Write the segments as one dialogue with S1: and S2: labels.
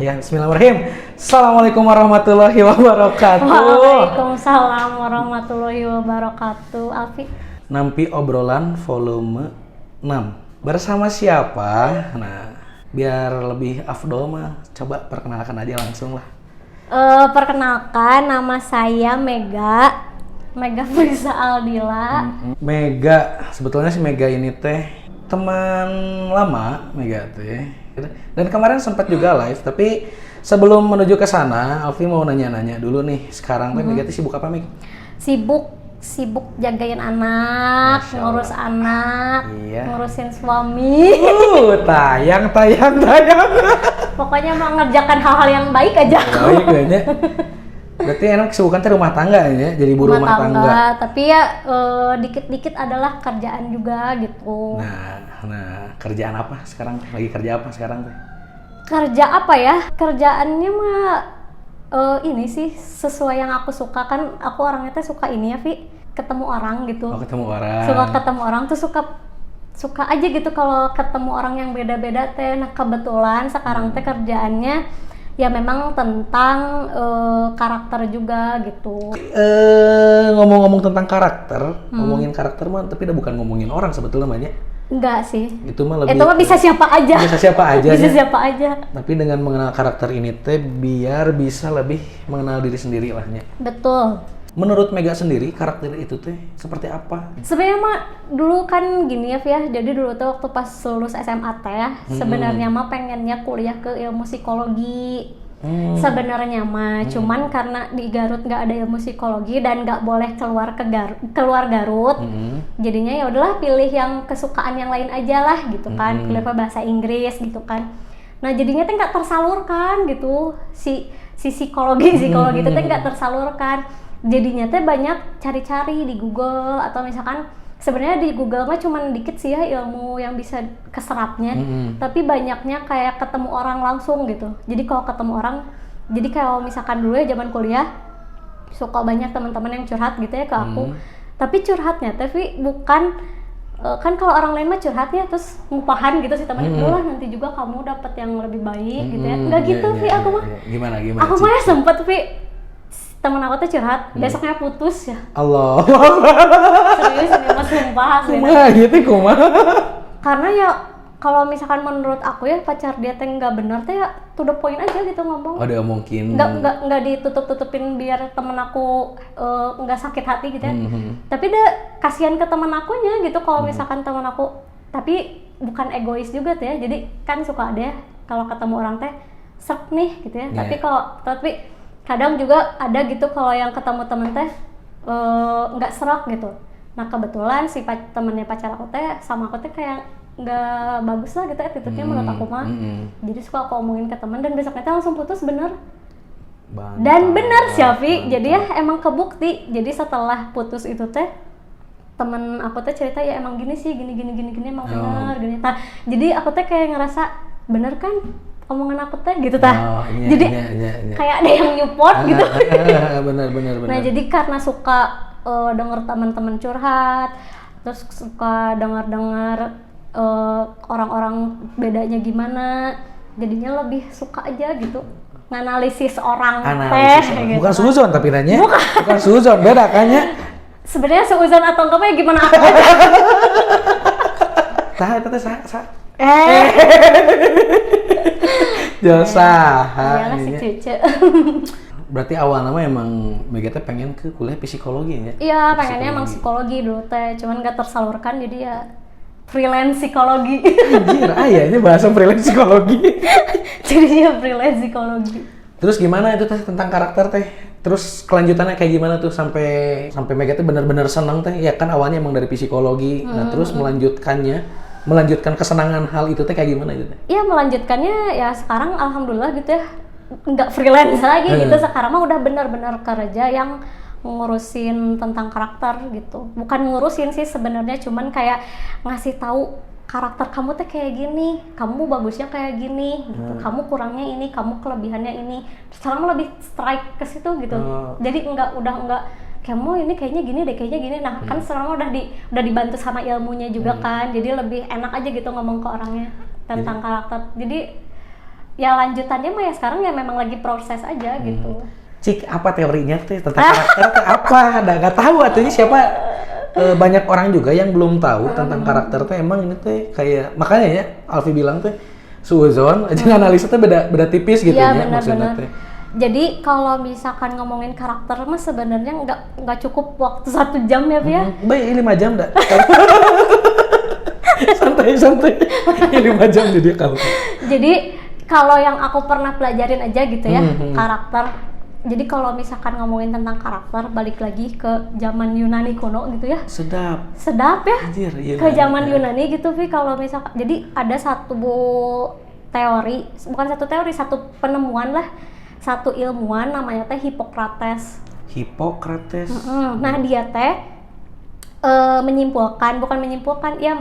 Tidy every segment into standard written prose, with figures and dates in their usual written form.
S1: Ya, bismillahirrahmanirrahim. Assalamualaikum warahmatullahi wabarakatuh.
S2: Waalaikumsalam warahmatullahi wabarakatuh. Alfi.
S1: Nampi obrolan volume 6. Bersama siapa? Nah, biar lebih afdol mah, coba perkenalkan aja langsung lah.
S2: Perkenalkan, nama saya Mega Frisa Aldila.
S1: Mega, sebetulnya si Mega ini teh teman lama Mega teh. Dan kemarin sempat juga live, tapi sebelum menuju ke sana, Alfi mau nanya-nanya dulu nih. Sekarang teh Mega teh sibuk apa, Meg?
S2: Sibuk jagain anak, ngurus anak,
S1: iya.
S2: Ngurusin suami.
S1: Tayang.
S2: Pokoknya mau ngerjakan hal-hal yang baik aja.
S1: Baik kayaknya. Berarti enak kesibukan teh rumah tangga ya, jadi ibu rumah tangga.
S2: Tapi ya dikit-dikit adalah kerjaan juga gitu.
S1: Nah, kerjaan apa sekarang? Lagi kerja apa sekarang teh?
S2: Kerja apa ya? Kerjaannya mah ini sih sesuai yang aku suka, kan aku orangnya tuh suka ini ya, Vi, ketemu orang gitu.
S1: Oh, ketemu orang.
S2: Suka ketemu orang tuh suka aja gitu kalau ketemu orang yang beda-beda teh. Nah, kebetulan sekarang teh kerjaannya ya memang tentang karakter juga gitu.
S1: Ngomong-ngomong tentang karakter, ngomongin karakter mah, tapi udah bukan ngomongin orang sebetulnya banyak.
S2: Enggak sih.
S1: Itu mah lebih.
S2: Itu mah bisa siapa aja.
S1: Bisa siapa aja.
S2: Bisa siapa aja.
S1: Tapi dengan mengenal karakter ini teh biar bisa lebih mengenal diri sendiri lahnya.
S2: Betul.
S1: Menurut Mega sendiri karakter itu teh seperti apa?
S2: Sebenarnya mah dulu kan gini ya, Via. Jadi dulu tuh waktu pas lulus SMA teh ya, sebenarnya mah pengennya kuliah ke ilmu psikologi. Sebenarnya mah cuman karena di Garut nggak ada ilmu psikologi dan nggak boleh keluar Garut, jadinya ya udahlah pilih yang kesukaan yang lain aja lah gitu kan, kuliah bahasa Inggris gitu kan. Nah jadinya tuh nggak tersalurkan gitu si psikologi itu tuh nggak tersalurkan. Jadinya tuh banyak cari-cari di Google atau misalkan sebenarnya di Google mah cuman dikit sih ya ilmu yang bisa keserapnya, tapi banyaknya kayak ketemu orang langsung gitu. Jadi kalau ketemu orang, jadi kalau misalkan dulu ya zaman kuliah suka banyak teman-teman yang curhat gitu ya ke aku. Tapi curhatnya tapi bukan kan kalau orang lain mah curhatnya terus ngupahan gitu sih temannya, lah nanti juga kamu dapat yang lebih baik gitu ya. Enggak gitu Vi, aku mah.
S1: Gimana?
S2: Aku mah ya sempet Vi, temen aku tuh curhat, besoknya putus ya.
S1: Allah.
S2: Serius ini mas, sumpah asli.
S1: Kumaha.
S2: Karena ya kalau misalkan menurut aku ya pacar dia teh nggak benar teh ya to the point aja gitu ngomong.
S1: Oh, dia mungkin.
S2: Nggak ditutup-tutupin biar temen aku nggak sakit hati gitu ya. Tapi dia kasihan ke temen akunya gitu kalau misalkan temen aku. Tapi bukan egois juga tuh ya. Jadi kan suka ada ya kalau ketemu orang teh serk nih gitu ya. Tapi kadang juga ada gitu kalau yang ketemu temen teh nggak serak gitu. Nah kebetulan si temennya pacar aku teh sama aku teh kayak nggak bagus lah gitu attitude-nya menurut aku mah. Jadi suka aku omongin ke temen dan besoknya teh langsung putus bener. Dan bener Syafi, jadi ya emang kebukti. Jadi setelah putus itu teh temen aku teh cerita ya emang gini sih, gini emang bener gini. Nah jadi aku teh kayak ngerasa bener kan omongan aku teh gitu tah. Jadi kayak ada yang nyupport gitu.
S1: Benar.
S2: Nah jadi karena suka denger teman-teman curhat, terus suka dengar orang-orang bedanya gimana, jadinya lebih suka aja gitu nganalisis orang teh. Gitu.
S1: Bukan suzon tapi nanya. Bukan suzon, beda kan ya.
S2: Sebenarnya seuzon atau enggak ya gimana aku aja.
S1: Sah. Jasa.
S2: Iyalah si Cece.
S1: Berarti awal nama emang Mega teh pengen ke kuliah psikologi ya?
S2: Iya, pengennya emang psikologi dulu teh, cuman gak tersalurkan jadi ya freelance psikologi.
S1: Anjir, ini bahasa freelance psikologi.
S2: Jadinya freelance psikologi.
S1: Terus gimana itu teh tentang karakter teh? Terus kelanjutannya kayak gimana tuh sampai Mega teh benar-benar senang teh? Ya kan awalnya emang dari psikologi, nah terus melanjutkan kesenangan hal itu teh kayak gimana gitu?
S2: Iya melanjutkannya ya sekarang alhamdulillah gitu ya nggak freelance lagi gitu, sekarang mah udah benar-benar kerja yang ngurusin tentang karakter gitu. Bukan ngurusin sih sebenarnya, cuman kayak ngasih tahu karakter kamu tuh kayak gini, kamu bagusnya kayak gini gitu, kamu kurangnya ini, kamu kelebihannya ini. Sekarang lebih strike ke situ gitu. Jadi udah enggak kamu ini kayaknya gini. Nah kan sekarang udah dibantu sama ilmunya juga kan, jadi lebih enak aja gitu ngomong ke orangnya tentang karakter. Jadi ya lanjutannya mah ya sekarang ya memang lagi proses aja gitu.
S1: Cik, apa teorinya teh tentang karakter teh apa? Ada nggak tahu artinya siapa? Banyak orang juga yang belum tahu tentang karakter teh. Emang ini teh kayak makanya ya Alfi bilang teh suuzon aja analisa teh beda tipis gitu
S2: ya,
S1: ya maksudnya teh.
S2: Jadi kalau misalkan ngomongin karakter mah sebenarnya nggak cukup waktu 1 jam ya, Pia.
S1: Baik, 5 jam dah. Santai. 5 jam jadi kalau.
S2: Jadi kalau yang aku pernah pelajarin aja gitu ya, karakter. Jadi kalau misalkan ngomongin tentang karakter, balik lagi ke zaman Yunani kuno gitu ya. Sedap ya.
S1: Anjir, iya.
S2: Ke zaman Yunani gitu, Vi. Kalau misalkan, jadi ada satu teori, bukan satu teori, satu penemuan lah, satu ilmuwan namanya teh Hippocrates. Nah dia teh bukan menyimpulkan, ya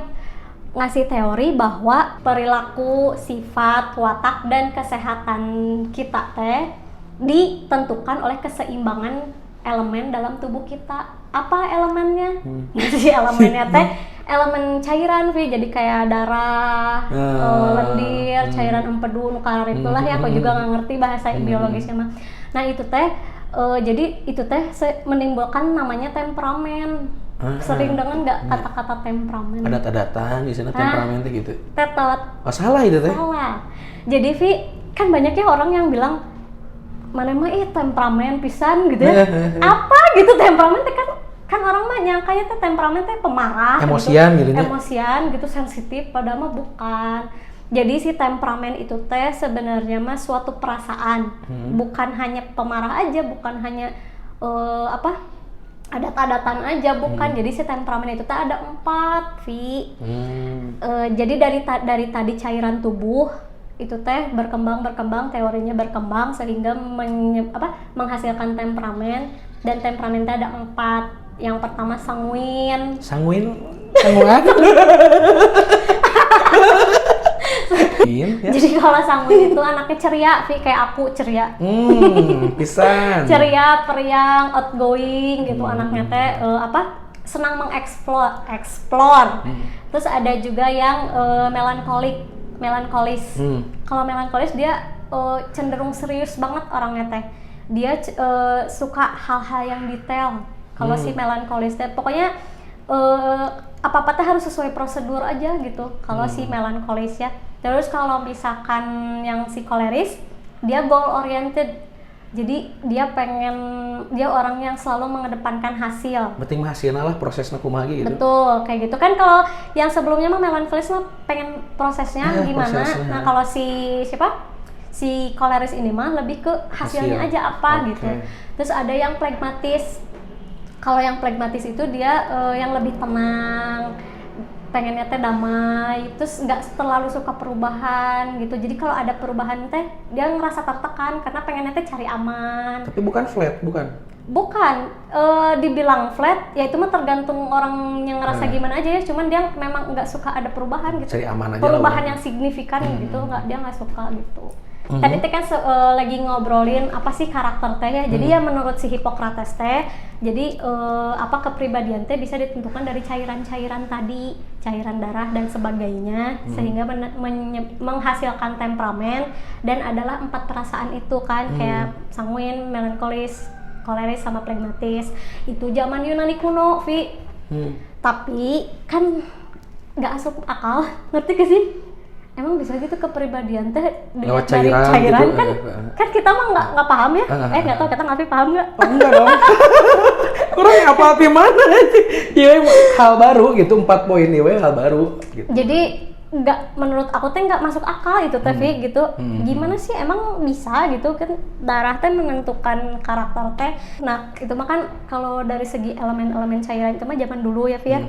S2: ngasih teori bahwa perilaku, sifat, watak, dan kesehatan kita teh ditentukan oleh keseimbangan elemen dalam tubuh kita. Apa elemennya? Jadi elemennya teh elemen cairan, Vi. Jadi kayak darah, lendir, cairan empedu, nukar itulah ya. Aku juga nggak ngerti bahasa biologisnya mah. Nah itu teh, jadi itu teh menimbulkan namanya temperamen. Sering dengar nggak kata-kata temperamen?
S1: Adat-adatan di sana temperamen teh gitu.
S2: Tetot.
S1: Oh salah itu teh.
S2: Salah. Jadi Vi, kan banyaknya orang yang bilang mana mah temperamen pisan gitu ya. Apa gitu temperamen teh kan orang mah nyangkanya teh temperamen teh pemarah,
S1: emosian gitu.
S2: Emosian gitu, sensitif, padahal mah bukan. Jadi si temperamen itu teh sebenarnya mah suatu perasaan, bukan hanya pemarah aja, bukan hanya adat-adatan aja, bukan. Jadi si temperamen itu teh ada 4, Vi. Jadi dari tadi cairan tubuh itu teh berkembang teorinya berkembang sehingga menghasilkan temperamen, dan temperamen teh ada 4. Yang pertama sanguin. Jadi kalau sanguin itu anaknya ceria, Vi, kayak aku ceria.
S1: Pisan.
S2: Ceria, periang, outgoing gitu anaknya teh senang mengeksplor. Terus ada juga yang melankolis. Kalau melankolis dia cenderung serius banget orangnya teh. Dia suka hal-hal yang detail. Kalau si melankolis teh pokoknya apa-apa teh harus sesuai prosedur aja gitu. Kalau si melankolis ya. Terus kalau misalkan yang si koleris, dia goal oriented. Jadi dia orang yang selalu mengedepankan hasil.
S1: Penting hasilnya lah, prosesnya kumaha gitu.
S2: Betul, kayak gitu kan. Kalau yang sebelumnya mah melankolis mah pengen prosesnya gimana. Nah kalau si koleris ini mah lebih ke hasilnya aja apa gitu. Terus ada yang pragmatis. Kalau yang pragmatis itu dia yang lebih tenang, pengennya teh damai, terus nggak terlalu suka perubahan gitu. Jadi kalau ada perubahan teh dia ngerasa tertekan karena pengennya teh cari aman.
S1: Tapi bukan flat, bukan?
S2: Dibilang flat, ya itu mah tergantung orang yang ngerasa gimana aja ya. Cuman dia memang nggak suka ada perubahan gitu.
S1: Cari aman aja.
S2: Perubahan yang signifikan gitu, dia nggak suka gitu. Tadi teh kan lagi ngobrolin apa sih karakter teh ya. Jadi ya menurut si Hippocrates teh, jadi kepribadian teh bisa ditentukan dari cairan-cairan tadi, cairan darah dan sebagainya, sehingga menghasilkan temperamen, dan adalah 4 perasaan itu kan, kayak sanguin, melankolis, koleris sama pragmatis. Itu zaman Yunani kuno, Vi. Tapi kan nggak asup akal, ngerti gak sih? Emang bisa gitu kepribadian teh
S1: lewat
S2: dari cairan
S1: gitu,
S2: kan kita mah nggak paham ya. Nggak tahu kita nggak paham nggak?
S1: Enggak dong. Kurang apa mana? Iya hal baru gitu, 4 poin ini hal baru. Gitu.
S2: Jadi menurut aku teh nggak masuk akal itu teh gitu. Gimana sih emang bisa gitu kan darah teh menentukan karakter teh. Nah itu mah kan kalau dari segi elemen-elemen cairan itu mah zaman dulu ya Via.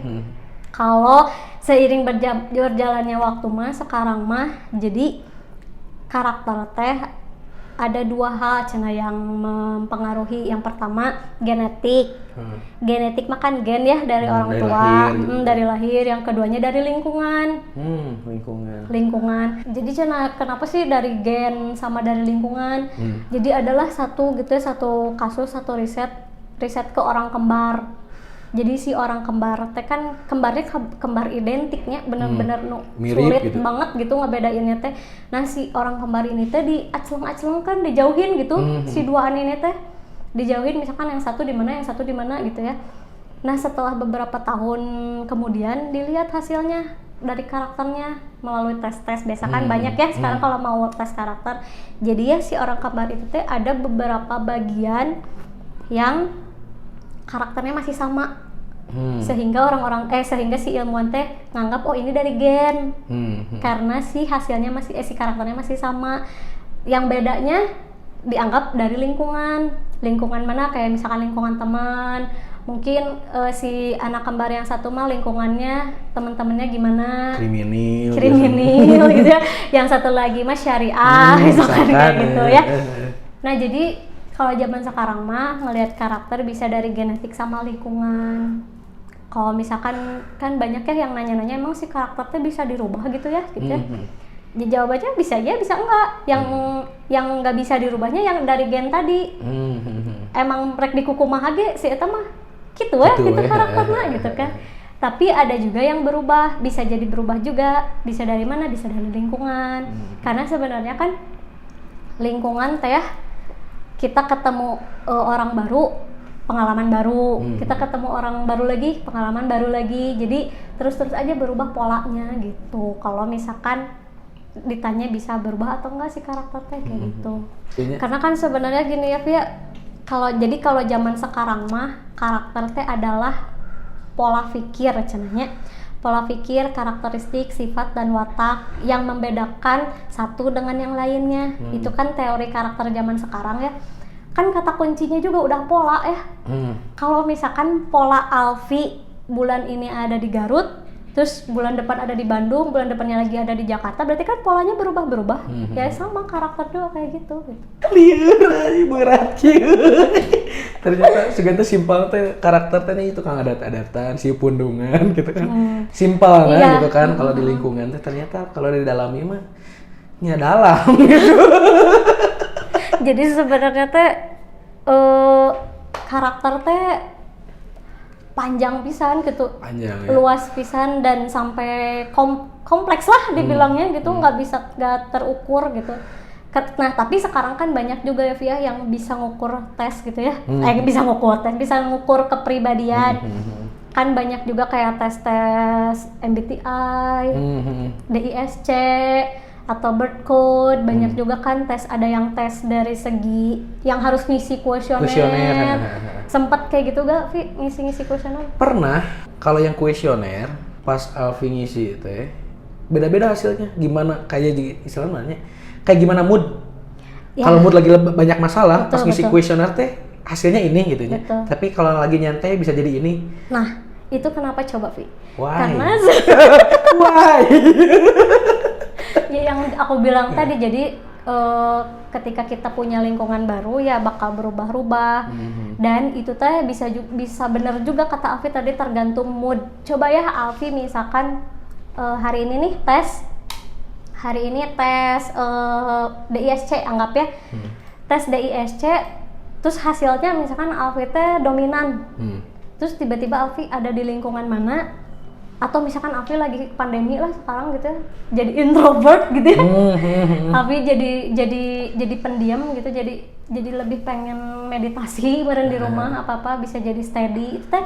S2: Kalau seiring berjalannya waktu mah sekarang mah jadi karakter teh ada 2 hal cenah yang mempengaruhi. Yang pertama genetik. Genetik makan gen ya dari orang
S1: dari
S2: tua,
S1: lahir, gitu.
S2: Dari lahir. Yang keduanya dari lingkungan. Lingkungan. Jadi cenah kenapa sih dari gen sama dari lingkungan? Jadi adalah satu kasus, satu riset ke orang kembar. Jadi si orang kembar teh kan kembarnya kembar identiknya bener-bener
S1: Mirip
S2: sulit
S1: gitu.
S2: banget gitu ngebedainnya teh. Nah si orang kembar ini teh diacleng-acleng kan dijauhin gitu. Si duaan ini teh dijauhin, misalkan yang satu di mana gitu ya. Nah setelah beberapa tahun kemudian dilihat hasilnya dari karakternya melalui tes-tes. Biasa kan banyak ya sekarang kalau mau tes karakter. Jadi ya si orang kembar itu teh ada beberapa bagian yang karakternya masih sama, sehingga sehingga si ilmuwan teh nganggap oh ini dari gen, karena si hasilnya si karakternya masih sama. Yang bedanya dianggap dari lingkungan mana, kayak misalkan lingkungan teman, mungkin si anak kembar yang satu mah lingkungannya teman-temannya gimana, kriminal gitu ya, yang satu lagi mah syariah misalkan kayak gitu ya. Nah jadi kalau zaman sekarang mah ngelihat karakter bisa dari genetik sama lingkungan. Kalau misalkan kan banyak ya yang nanya-nanya emang si karakternya bisa dirubah gitu ya, gitu ya. Jadi jawabannya bisa ya, bisa enggak. Yang nggak bisa dirubahnya yang dari gen tadi. Emang rek di kuku mah ge si eta mah gitu karakternya gitu kan. Tapi ada juga yang berubah, bisa jadi berubah juga. Bisa dari mana? Bisa dari lingkungan. Karena sebenarnya kan lingkungan teh ya, kita ketemu orang baru, pengalaman baru, kita ketemu orang baru lagi, pengalaman baru lagi, jadi terus aja berubah polanya gitu. Kalau misalkan ditanya bisa berubah atau enggak sih karakternya kayak gitu. Karena kan sebenarnya gini ya Via, kalau zaman sekarang mah karakter teh adalah pola pikir cenanya. Pola pikir, karakteristik, sifat, dan watak yang membedakan satu dengan yang lainnya. Itu kan teori karakter zaman sekarang ya. Kan kata kuncinya juga udah pola ya. Kalau misalkan pola Alfi bulan ini ada di Garut, terus bulan depan ada di Bandung, bulan depannya lagi ada di Jakarta, berarti kan polanya berubah-berubah. Ya sama karakter juga kayak gitu.
S1: Liur aja berat ternyata seganti simpel teh karakter teh itu kan adat-adatan si pundungan gitu kan. Simpel kan gitu kan. Kalau di lingkungan teh ternyata kalau di dalamnya mah nya dalam gitu.
S2: Jadi sebenarnya teh karakter teh panjang pisan gitu, luas pisan dan sampai kompleks lah dibilangnya gitu, nggak terukur gitu. Nah tapi sekarang kan banyak juga ya Via yang bisa ngukur tes gitu ya, bisa ngukur kepribadian. Kan banyak juga kayak tes MBTI, DISC atau birth code, banyak juga kan tes, ada yang tes dari segi yang harus ngisi kuesioner. Sempet kayak gitu gak Vi ngisi kuesioner?
S1: Pernah. Kalau yang kuesioner pas Alfi ngisi teh beda-beda hasilnya. Gimana kayak istilahnya kayak gimana mood. Ya. Kalau mood lagi banyak masalah, pas ngisi kuesioner teh hasilnya ini gitu ya. Tapi kalau lagi nyantai bisa jadi ini.
S2: Nah, itu kenapa coba Vi?
S1: Why?
S2: Karena
S1: why?
S2: Ya yang aku bilang tadi, jadi ketika kita punya lingkungan baru ya bakal berubah-ubah. Dan itu teh bisa bener juga kata Alfi tadi, tergantung mood. Coba ya Alfi misalkan hari ini nih tes DISC anggap ya. Tes DISC terus hasilnya misalkan Alfi teh dominan. Terus tiba-tiba Alfi ada di lingkungan mana, atau misalkan Alfi lagi pandemi lah sekarang gitu ya, jadi introvert gitu ya. Alfi jadi pendiam gitu, jadi lebih pengen meditasi bareng di rumah, apa-apa bisa jadi steady itu teh.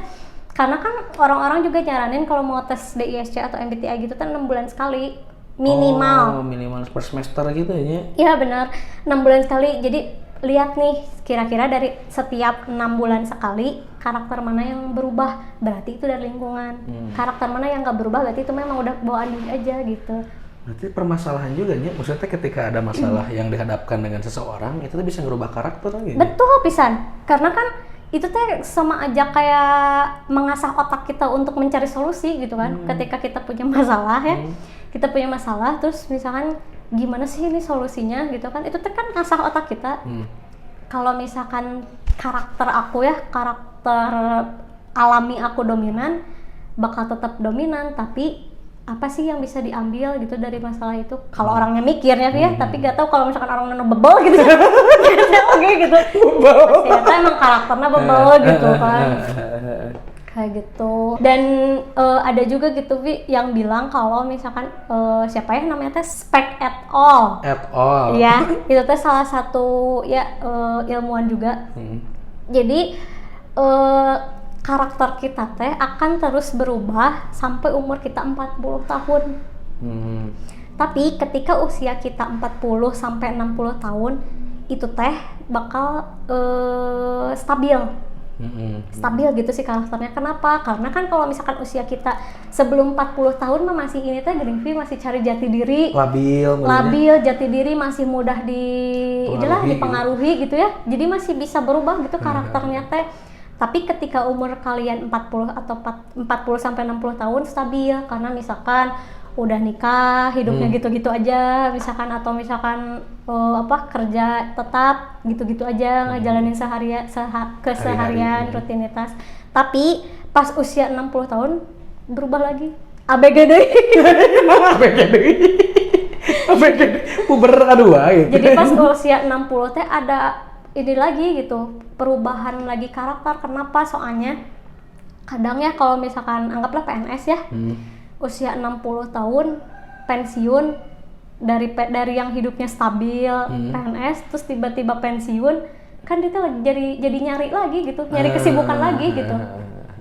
S2: Karena kan orang-orang juga nyaranin kalau mau tes DISC atau MBTI gitu kan 6 bulan sekali minimal.
S1: Minimal per semester gitu ya.
S2: Iya benar, 6 bulan sekali. Jadi lihat nih kira-kira dari setiap 6 bulan sekali karakter mana yang berubah, berarti itu dari lingkungan. Karakter mana yang nggak berubah, berarti itu memang udah bawaan diri aja gitu.
S1: Berarti permasalahan juga nih, maksudnya ketika ada masalah yang dihadapkan dengan seseorang, itu tuh bisa ngerubah karakter gitu.
S2: Betul pisan, karena kan itu teh sama aja kayak mengasah otak kita untuk mencari solusi gitu kan. Ketika kita punya masalah ya, kita punya masalah terus misalkan gimana sih ini solusinya gitu kan, itu teh kan ngasah otak kita. Kalau misalkan karakter alami aku dominan, bakal tetap dominan, tapi apa sih yang bisa diambil gitu dari masalah itu? Kalau orangnya mikir ya, tapi gak tahu kalau misalkan orangnya bebel gitu. Oke gitu. Ternyata emang karakternya bebel gitu kan. kayak gitu. Dan ada juga gitu Vi yang bilang kalau misalkan siapa ya namanya teh Speck et al. Ya, itu teh salah satu ya ilmuwan juga. Jadi karakter kita teh akan terus berubah sampai umur kita 40 tahun. Tapi ketika usia kita 40 sampai 60 tahun itu teh bakal stabil. Stabil gitu sih karakternya. Kenapa? Karena kan kalau misalkan usia kita sebelum 40 tahun mah masih ini teh gering masih cari jati diri, labil jati diri, masih mudah dipengaruhi gitu ya. Jadi masih bisa berubah gitu karakternya teh. Tapi ketika umur kalian 40 atau 40 sampai 60 tahun stabil karena misalkan udah nikah, hidupnya gitu-gitu aja, misalkan atau misalkan kerja tetap gitu-gitu aja, ngejalanin keseharian rutinitas. Tapi pas usia 60 tahun berubah lagi. ABG deui.
S1: Puber kedua gitu.
S2: Jadi pas usia 60 teh ada ini lagi gitu, perubahan lagi karakter. Kenapa? Soalnya kadang ya kalau misalkan anggaplah PNS ya. Usia 60 tahun pensiun dari yang hidupnya stabil PNS terus tiba-tiba pensiun kan dia lagi jadi nyari lagi gitu, nyari kesibukan lagi gitu.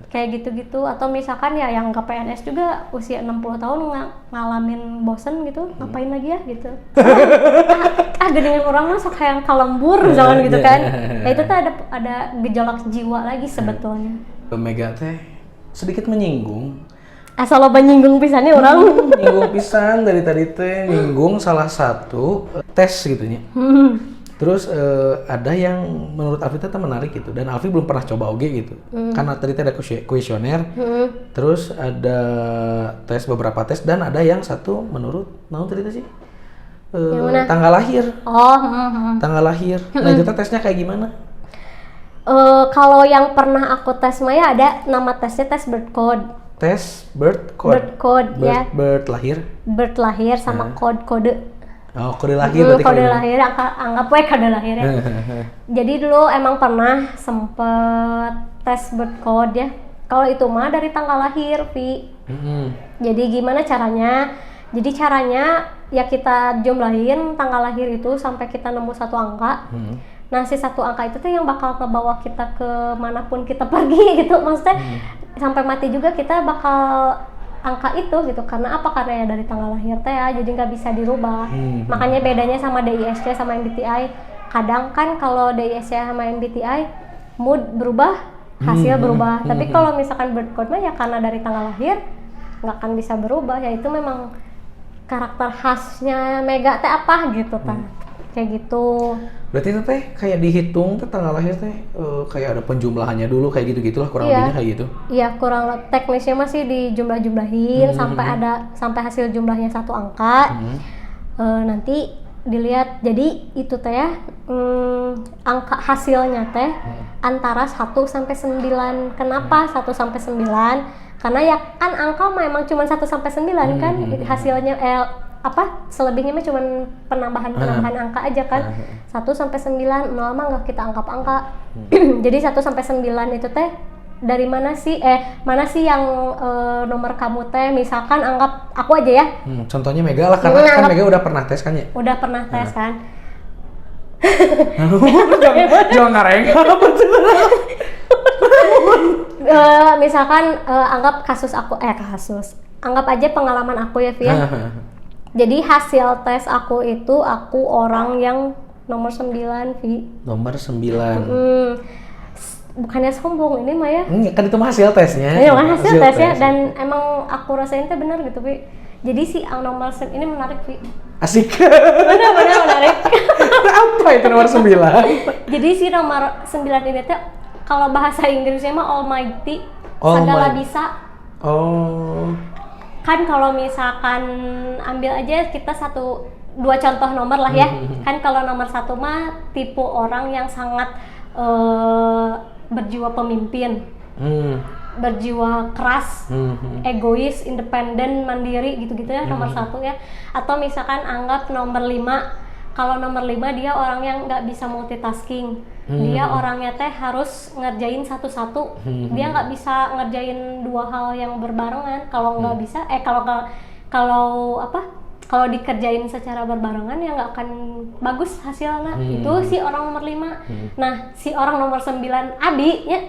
S2: Kayak gitu-gitu. Atau misalkan ya yang nggak PNS juga usia 60 tahun ngalamin bosen gitu, ngapain lagi ya gitu. Geningan orang mah sok kayak kalembur jangan gitu kan. Ya itu tuh ada gejolak jiwa lagi sebetulnya.
S1: Mega teh sedikit menyinggung.
S2: Asal lo nyinggung pisannya orang.
S1: Nyinggung pisan dari tadi teh nyinggung salah satu tes gitunya. Terus ada yang menurut Alfi teh menarik gitu dan Alfi belum pernah coba oge gitu. Karena tadi teh ada kuesioner. Terus ada beberapa tes dan ada yang satu menurut tadi teh sih tanggal lahir. Tanggal lahir. Nah itu tesnya kayak gimana?
S2: Kalau yang pernah aku tes Maya ada nama tesnya tes birth code.
S1: Tes birth code
S2: ya.
S1: Birth lahir
S2: sama kode.
S1: Oh, kode lahir berarti
S2: kode lahir, anggap we kode lahir ya. Jadi dulu emang pernah sempet tes birth code ya. Kalau itu mah dari tanggal lahir, Vi. Jadi gimana caranya? Jadi caranya ya kita jumlahin tanggal lahir itu sampai kita nemu satu angka. Nah si satu angka itu tuh yang bakal ngebawa kita ke manapun kita pergi gitu. Maksudnya sampai mati juga kita bakal angka itu gitu. Karena apa? Karena ya dari tanggal lahir teh ya, jadi nggak bisa dirubah. Makanya bedanya sama DISC sama MBTI. Kadang kan kalau DISC sama MBTI mood berubah, hasil berubah. Tapi kalau misalkan birth code mah ya karena dari tanggal lahir nggak akan bisa berubah. Ya itu memang karakter khasnya Mega teh apa gitu kan. Kayak gitu.
S1: Berarti itu teh kayak dihitung teh tanggal lahir teh kayak ada penjumlahannya dulu kayak gitu-gitulah kurang lebihnya kayak gitu. Iya,
S2: kurang teknisnya masih dijumlah-jumlahin sampai hasil jumlahnya satu angka. Nanti dilihat. Jadi itu teh ya angka hasilnya teh antara 1 sampai 9. Kenapa 1 sampai 9? Karena ya kan angka memang cuma 1 sampai 9 kan hasilnya selebihnya mah cuma penambahan angka aja kan. 1 sampai 9 mah nggak kita anggap angka. Jadi 1 sampai 9 itu teh dari mana sih yang nomor kamu teh, misalkan anggap aku aja ya.
S1: Contohnya Mega lah karena kan Mega udah pernah tes kan ya?
S2: Udah pernah tes kan.
S1: Jangan ngareng.
S2: Misalkan anggap anggap aja pengalaman aku ya Via. Jadi hasil tes aku itu aku orang yang nomor 9 Vi.
S1: Nomor 9.
S2: Bukannya sombong ini mah ya.
S1: Kan itu mah hasil tesnya.
S2: Iya kan hasil tesnya dan emang aku rasain teh benar gitu Vi. Jadi si nomor ini menarik Vi.
S1: Asik.
S2: Benar menarik.
S1: Apa itu nomor 9?
S2: Jadi si nomor 9 ini teh kalau bahasa Inggrisnya mah almighty, segala bisa. Kan kalau misalkan ambil aja kita 2 contoh nomor lah ya. Kan kalau nomor 1 mah tipe orang yang sangat berjiwa pemimpin, berjiwa keras, egois, independen, mandiri gitu-gitu ya nomor 1 ya. Atau misalkan anggap nomor 5 Kalau nomor 5 dia orang yang nggak bisa multitasking. Dia orangnya teh harus ngerjain satu-satu. Dia nggak bisa ngerjain dua hal yang berbarengan. Kalau nggak bisa, kalau dikerjain secara berbarengan ya nggak akan bagus hasilnya. Itu si orang nomor 5. Nah, si orang nomor 9 Adi ya,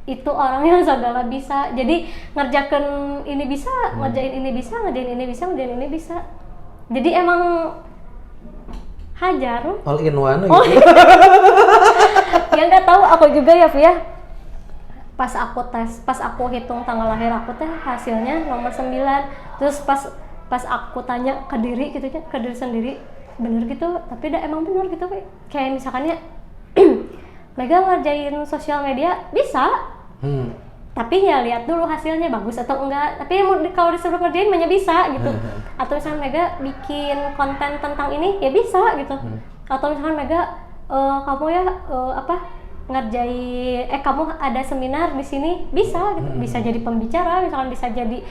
S2: itu orang yang segala bisa. Jadi ngerjakan ini bisa, ngerjain ini bisa, ngerjain ini bisa, ngerjain ini bisa. Jadi emang hajar.
S1: All in one gitu.
S2: Ya nggak tahu aku juga ya Via. Pas aku hitung tanggal lahir aku teh hasilnya nomor 9. Terus pas aku tanya ke diri gitu ya, ke diri sendiri, bener gitu, tapi emang bener gitu kayak misalkannya Mega ngerjain sosial media bisa. Tapi ya lihat dulu hasilnya bagus atau enggak. Tapi kalau disuruh ngerjain banyak bisa gitu. Atau misalnya Mega bikin konten tentang ini ya bisa gitu. Atau misalnya Mega kamu ya ngerjain kamu ada seminar di sini bisa gitu. Bisa jadi pembicara, misalkan bisa jadi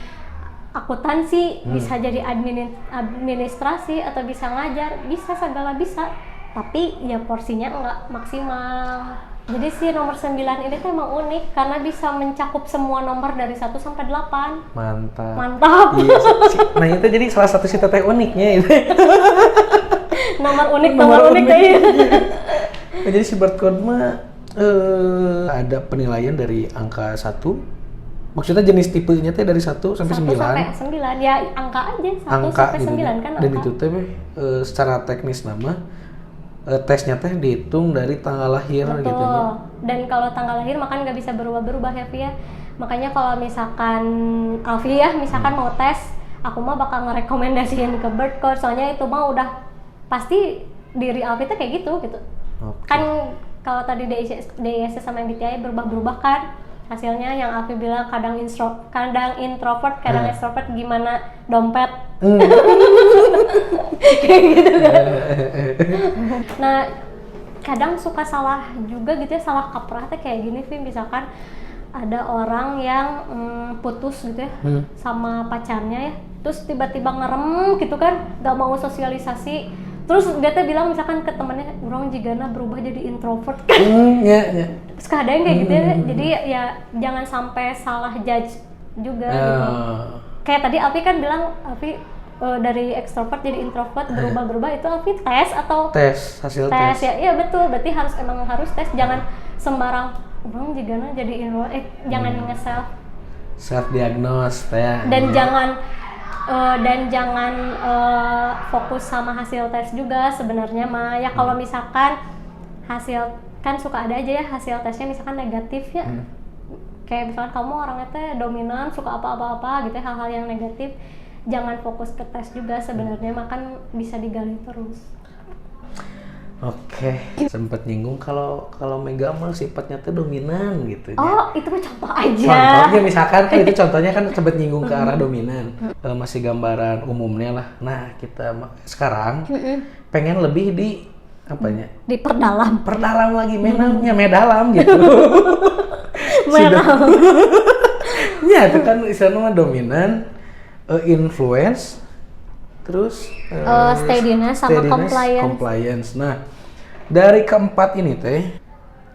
S2: akuntansi, bisa jadi administrasi atau bisa ngajar, bisa segala bisa. Tapi ya porsinya enggak maksimal. Jadi si nomor 9 ini tuh emang unik karena bisa mencakup semua nomor dari 1 sampai 8. Mantap. Iya,
S1: nah itu jadi salah satu si teteh uniknya itu.
S2: nomor unik kayak.
S1: Nah, jadi si barcode mah ada penilaian dari angka 1. Maksudnya jenis tipenya teh dari 1 sampai 9.
S2: 1 sampai 9. Ya angka aja 1 sampai 9
S1: gitu.
S2: kan.
S1: Dan itu teh secara teknis nama tesnya teh dihitung dari tanggal lahir.
S2: Betul.
S1: Gitu ya.
S2: Dan kalau tanggal lahir makan nggak bisa berubah-berubah ya Via. Makanya kalau misalkan Alfi ya misalkan mau tes, aku mah bakal ngerekomendasiin ke Birdcode, soalnya itu mah udah pasti diri Alfi tuh kayak gitu. Okay. Kan kalau tadi DISC sama MBTI berubah-berubah kan hasilnya, yang Alfi bilang kadang introvert, kadang extrovert, gimana dompet. Kayak gitu kan. Nah, kadang suka salah juga gitu ya, salah kaprah teh kayak gini Vi, misalkan ada orang yang putus gitu ya sama pacarnya ya, terus tiba-tiba ngerem gitu kan, gak mau sosialisasi, terus dia teh bilang misalkan ke temennya, orang jigana berubah jadi introvert. Terus kadang kayak gitu ya, jadi ya jangan sampai salah judge juga gitu. Kayak tadi Alfi kan bilang dari extrovert jadi introvert berubah-berubah, itu Alfi tes atau
S1: hasil tes
S2: ya? Iya betul, berarti harus tes, jangan sembarang orang jigana jadi introvert, jangan
S1: self diagnose ya.
S2: Dan jangan fokus sama hasil tes juga sebenarnya mah ya. Kalau misalkan hasil kan suka ada aja ya hasil tesnya misalkan negatif ya, kayak misalkan kamu orangnya teh dominan, suka apa-apa gitu ya, hal-hal yang negatif, jangan fokus ke tes juga sebenarnya, makan bisa digali terus.
S1: Oke, sempat nyinggung kalau Mega mah sifatnya tuh dominan gitu.
S2: Oh, itu mah contoh aja.
S1: Contohnya misalkan kan itu contohnya kan sempat nyinggung ke arah dominan. Masih gambaran umumnya lah. Nah, kita sekarang pengen lebih di apanya? Perdalam lagi, medalam gitu.
S2: Medalam.
S1: Ya, itu kan istilahnya dominan, influence, terus
S2: steadiness sama
S1: compliance. Nah, dari keempat ini teh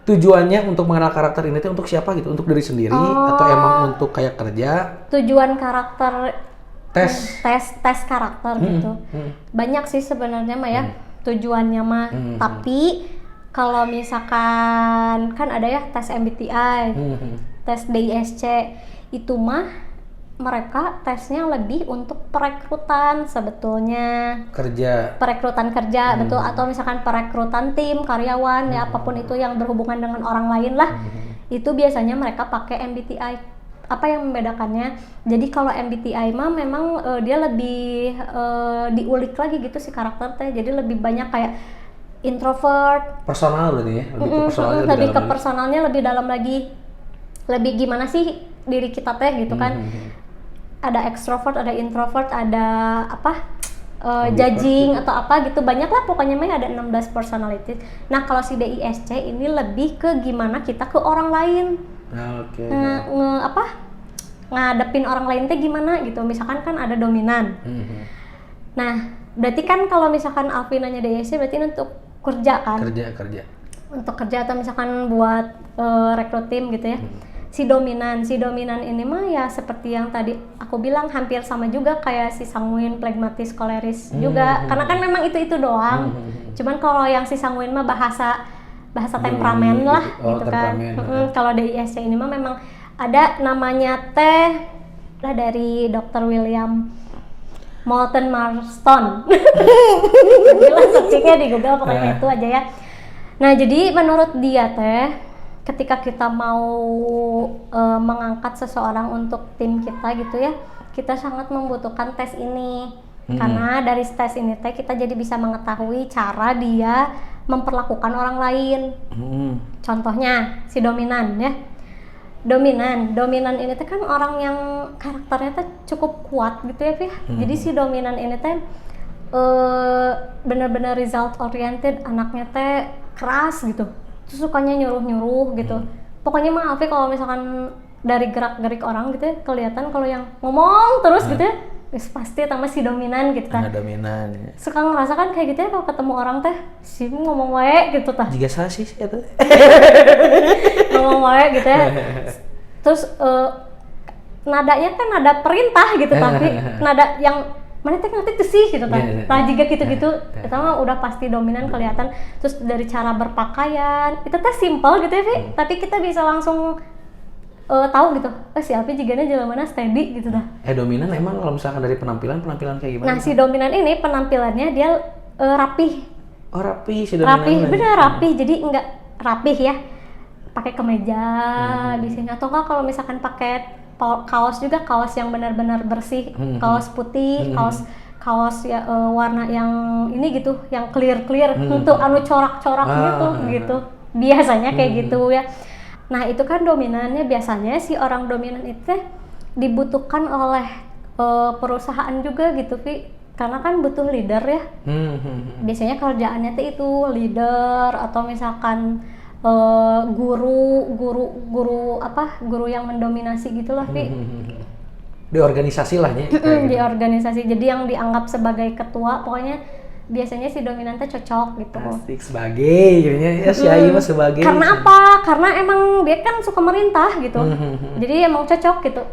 S1: tujuannya untuk mengenal karakter ini teh untuk siapa gitu? Untuk diri sendiri atau emang untuk kayak kerja?
S2: Tujuan karakter tes karakter gitu. Banyak sih sebenarnya mah ya tujuannya mah. Tapi kalau misalkan kan ada ya tes MBTI, tes DISC, itu mah mereka tesnya lebih untuk perekrutan sebetulnya. Perekrutan kerja, betul, atau misalkan perekrutan tim, karyawan, ya apapun itu yang berhubungan dengan orang lain lah. Itu biasanya mereka pakai MBTI. Apa yang membedakannya? Jadi kalau MBTI mah memang dia lebih diulik lagi gitu si karakter teh. Jadi lebih banyak kayak introvert.
S1: Personal berarti ya?
S2: Lebih ke personalnya lebih dalam lagi. Lebih gimana sih diri kita teh gitu kan? Ada extrovert, ada introvert, ada judging atau apa gitu, banyak lah pokoknya mah ada 16 personality. Nah kalau si DISC ini lebih ke gimana kita ke orang lain, ngadepin orang lain teh gimana gitu. Misalkan kan ada dominan. Nah Berarti kan kalau misalkan Alfi nanya DISC berarti untuk kerja kan?
S1: Kerja.
S2: Untuk kerja atau misalkan buat rekrut tim gitu ya. Si dominan ini mah ya seperti yang tadi aku bilang hampir sama juga kayak si sanguin, phlegmatis, koleris juga. Karena kan memang itu doang. Cuman kalau yang si sanguin mah bahasa temperamen lah gitu kan. Kalau DISC ini mah memang ada namanya teh lah dari Dr. William Moulton Marston. Gila searchingnya di Google pokoknya itu aja ya. Nah jadi menurut dia teh ketika kita mau mengangkat seseorang untuk tim kita gitu ya, kita sangat membutuhkan tes ini. Karena dari tes ini teh kita jadi bisa mengetahui cara dia memperlakukan orang lain. Contohnya si dominan ya. Dominan ini teh kan orang yang karakternya teh cukup kuat gitu ya, Fih. Jadi si dominan ini teh benar-benar result oriented, anaknya teh keras gitu. Terus sukanya nyuruh gitu. Pokoknya mah Alfi kalau misalkan dari gerak-gerik orang gitu ya, kelihatan kalau yang ngomong terus gitu ya, pasti sama si dominan gitu kan.
S1: Dominan. Ya.
S2: Suka ngerasa kan kayak gitu ya kalau ketemu orang teh, si ngomong wae gitu tah.
S1: Jika salah sih itu.
S2: Ngomong wae gitu ya. Terus nadanya kan nada perintah gitu, tapi nada yang mana teh ngerti tuh sih gitu tah. Nah jika gitu-gitu, itu mah udah pasti dominan kelihatan. Terus dari cara berpakaian, itu teh simple gitu ya, Vi. Tapi kita bisa langsung tahu gitu, si Alfi jigana jalan mana steady gitu dah.
S1: Dominan emang kalau misalkan dari penampilan kayak gimana?
S2: Nah si dominan ini penampilannya dia rapih.
S1: Oh rapih si dominan.
S2: Rapih, bener rapih. Jadi enggak rapih ya, pakai kemeja di sini atau enggak kalau misalkan pakai kaos juga, kaos yang benar-benar bersih, kaos putih, kaos ya warna yang ini gitu, yang clear untuk anu corak-corak gitu. Biasanya kayak gitu ya. Nah itu kan dominannya, biasanya si orang dominan itu dibutuhkan oleh perusahaan juga gitu, Vi. Karena kan butuh leader ya. Biasanya kerjaannya tuh itu leader atau misalkan guru yang mendominasi gitulah, Vi.
S1: Di organisasi lah ya.
S2: Di organisasi. Jadi yang dianggap sebagai ketua, pokoknya biasanya si dominannya cocok gitu.
S1: Asik sebagai ya si Ayu mah sebagai.
S2: Karena apa? Karena emang dia kan suka merintah gitu. Jadi emang cocok gitu.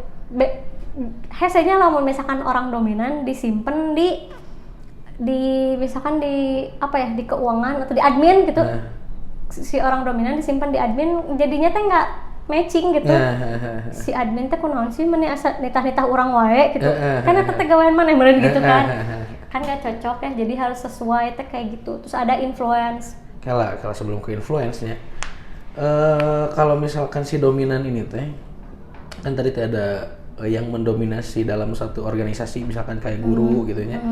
S2: Hesenya lah misalkan orang dominan disimpan di misalkan di apa ya, di keuangan atau di admin gitu. Si orang dominan disimpan di admin, jadinya teh nggak matching gitu. Si admin teh kunaon sih meni asa nitah-nitah urang wae gitu. Kan eta teh gawean maneh meureun gitu kan. Kan nggak cocok ya, jadi harus sesuai teh kayak gitu. Terus ada influence.
S1: Kalau sebelum ke influence-nya, kalau misalkan si dominan ini teh, kan tadi teh ada yang mendominasi dalam satu organisasi, misalkan kayak guru gitu ya.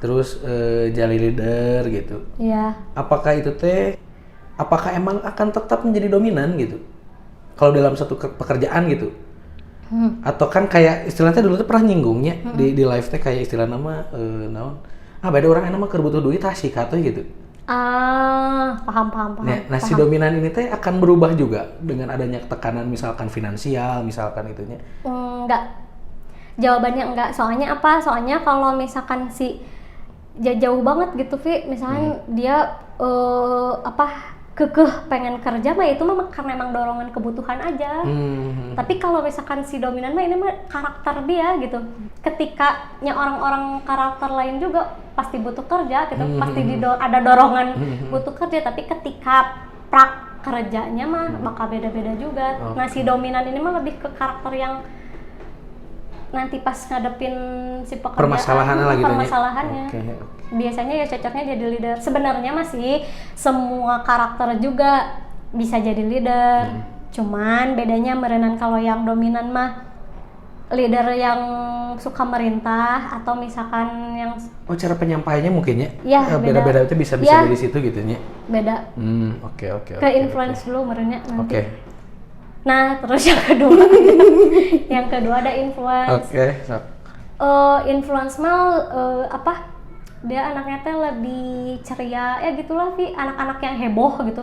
S1: Terus jadi leader gitu. Iya. Apakah emang akan tetap menjadi dominan gitu? Kalau dalam satu pekerjaan gitu? Atau kan kayak istilahnya dulu tuh pernah nyinggungnya di live teh kayak istilah nama naon? Beda orang yang nama keur butuh duit tasik atuh gitu.
S2: Paham.
S1: Nah, si dominan ini teh akan berubah juga dengan adanya tekanan misalkan finansial, misalkan itunya.
S2: Enggak. Jawabannya enggak. Soalnya apa? Soalnya kalau misalkan si jauh banget gitu, Vi, misalkan dia kekeh pengen kerja mah itu mah karena emang dorongan kebutuhan aja. Tapi kalau misalkan si dominan mah ini mah karakter dia gitu. Ketikanya orang-orang karakter lain juga pasti butuh kerja gitu, pasti ada dorongan butuh kerja, tapi ketika prak kerjanya mah bakal beda-beda juga. Nah si dominan ini mah lebih ke karakter yang nanti pas ngadepin si permasalahannya. Biasanya ya cocoknya jadi leader. Sebenarnya masih semua karakter juga bisa jadi leader. Cuman bedanya merenan kalau yang dominan mah leader yang suka merintah atau misalkan yang
S1: cara penyampaiannya mungkin ya?
S2: Iya,
S1: beda-beda itu bisa
S2: ya,
S1: dari situ gitu nya.
S2: Beda.
S1: Oke.
S2: Ke influence dulu merennya nanti.
S1: Oke.
S2: Nah, terus yang kedua ada influence. Influence mah dia anaknya teh lebih ceria ya gitulah, Vi, anak-anak yang heboh gitu.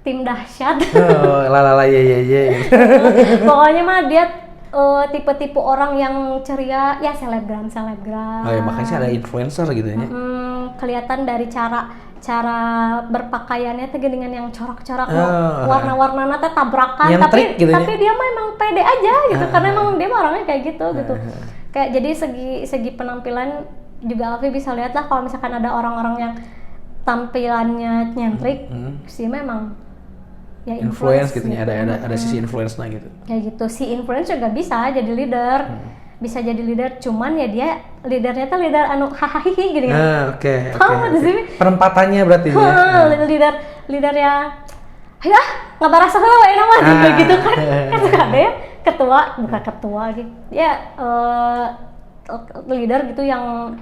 S2: Tim dahsyat.
S1: Lalala ye.
S2: Pokoknya mah dia tipe-tipe orang yang ceria, ya selebgram.
S1: Oh ya, makanya ada influencer gitu ya.
S2: Kelihatan dari cara berpakaiannya teh geningan yang corak-corak, warna-warnanya teh tabrakan,
S1: Nyentrik gitu
S2: tapi dia mah emang pede aja gitu, karena emang dia mah orangnya kayak gitu. Kayak jadi segi penampilan juga Alfi bisa lihat lah kalau misalkan ada orang-orang yang tampilannya nyentrik, sih memang ya
S1: influence gitu ya, ada sisi influence-nya gitu.
S2: Kayak gitu, si influence juga bisa jadi leader. Bisa jadi leader, cuman ya dia leadernya tuh leader anu hahaha gini kan.
S1: Oke.
S2: Penempatannya
S1: berarti ya.
S2: Leader ya ya ngabaras heula we mah gitu kan. Kan ada ya bukan ketua gitu. Ya leader gitu yang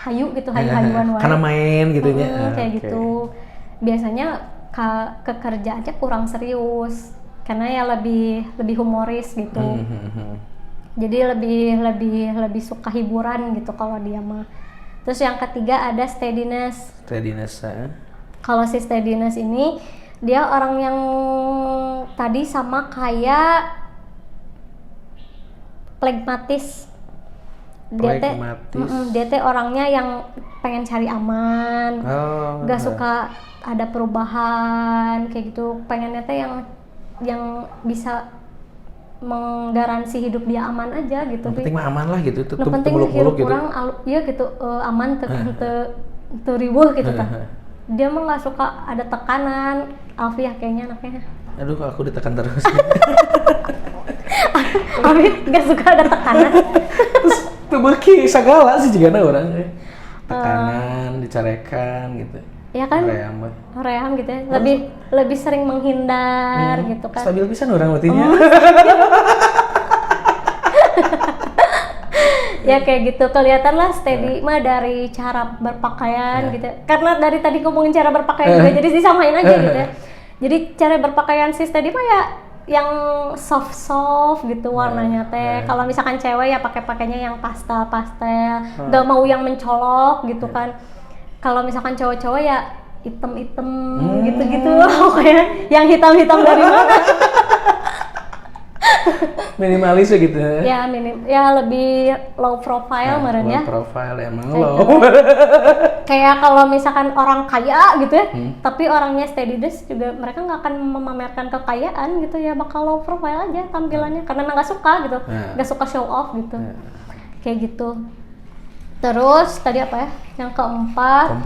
S2: hayu gitu, hayu-hayuan wae.
S1: Karena main gitu ya.
S2: Kayak gitu. Biasanya kerjaannya kurang serius karena ya lebih humoris gitu. Jadi lebih suka hiburan gitu kalau dia mah. Terus yang ketiga ada steadiness. Kalau si steadiness ini dia orang yang tadi sama kayak pragmatis. Dia teh orangnya yang pengen cari aman, gak suka ada perubahan kayak gitu. Pengennya teh yang bisa menggaransi hidup dia aman aja gitu.
S1: Yang penting mah aman lah gitu,
S2: tuh penting hidup gitu. Iya gitu, aman ribuh gitu kan. Dia mah nggak suka ada tekanan. Alfi ya kayaknya anaknya.
S1: Aduh, aku ditekan terus.
S2: Alfi nggak suka ada tekanan.
S1: Terus tebeki segala sih juga orang tekanan, dicarekan gitu.
S2: Ya kan, ream gitu ya, lebih sering menghindar gitu kan.
S1: Stabil pisan orang berartinya.
S2: Ya kayak gitu, kelihatan lah steady mah dari cara berpakaian gitu. Karena dari tadi ngomongin cara berpakaian juga, jadi disamain aja gitu ya. Jadi cara berpakaian si steady mah ya yang soft gitu warnanya teh. Kalau misalkan cewek ya pakainya yang pastel, gak mau yang mencolok gitu kan. Kalau misalkan cowok-cowok ya hitam-hitam gitu-gitu, kayak yang hitam-hitam dari mana?
S1: Minimalis gitu ya.
S2: Ya lebih low profile merenya.
S1: Low profile emang low.
S2: Kayak kalau misalkan orang kaya gitu ya, tapi orangnya steadiness juga mereka nggak akan memamerkan kekayaan gitu ya, bakal low profile aja tampilannya karena nggak suka gitu, nggak suka show off gitu, kayak gitu. Terus tadi apa ya? Yang keempat,